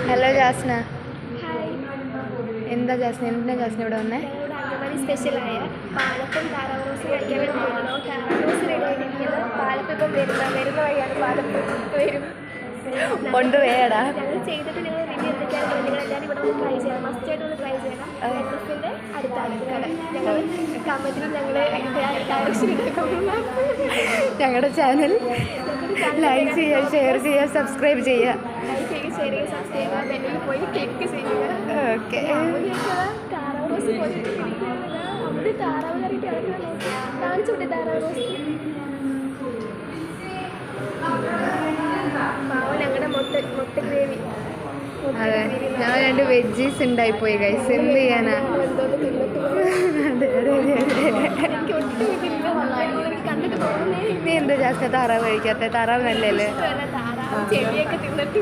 Hello Jasna. Hi. എന്താ ജാസ്ന ഇവിടെ വന്നേ? അങ്കമാലി സ്പെഷ്യലായ പാലപ്പം താറാവ് റോസ് കഴിക്കാൻ വേണ്ടി പോകുന്നു. താറാവ് റോസ് റെഡി ആയിട്ടിരിക്കുന്നത്. പാലപ്പം ഇപ്പം വരുന്ന വഴിയാണ് പാലപ്പം വരും. കൊണ്ടുപോയടാ. ഞങ്ങൾ ചെയ്തിട്ട് നിങ്ങൾ റിവ്യൂ എന്തൊക്കെയാണ് നിങ്ങളെല്ലാവരും ഇവിടെ ഒന്ന് ട്രൈ ചെയ്യണം. മസ്റ്റായിട്ട് ഒന്ന് ട്രൈ ചെയ്യണം. എൻഎസിൻ്റെ അടുത്താണ് കട. ഞങ്ങൾ കമൻറ്റിൽ ഞങ്ങൾ ഡയറക്ഷൻ ഞങ്ങളുടെ ചാനൽ ലൈക്ക് ചെയ്യുക, ഷെയർ ചെയ്യുക, സബ്സ്ക്രൈബ് ചെയ്യുക. ലൈക്ക് ചെയ്യുക, ഷെയർ ചെയ്യുക, സബ്സ്ക്രൈബ് ചെയ്യുക, ബെല്ലിൽ പോയി ക്ലിക്ക് ചെയ്യുക. ഓക്കെ. താറാവ് റോസ് അവിടെ താറാവ് കറിയിട്ട് കാണിച്ചോട്ടെ. താറാവ് റോസ് പാവം ഞങ്ങളുടെ മുട്ട ഗ്രേവി. അതെ, ഞാൻ 2 വെജീസ് ഉണ്ടായിപ്പോയി ഗൈസ്. എന്ത് ചെയ്യാനാ? നീ എന്താ ജാസ്തി താറാവ് കഴിക്കാത്ത? താറാവ് നല്ലല്ലേ? താറാവ് ചെവിയൊക്കെ തിന്നിട്ട്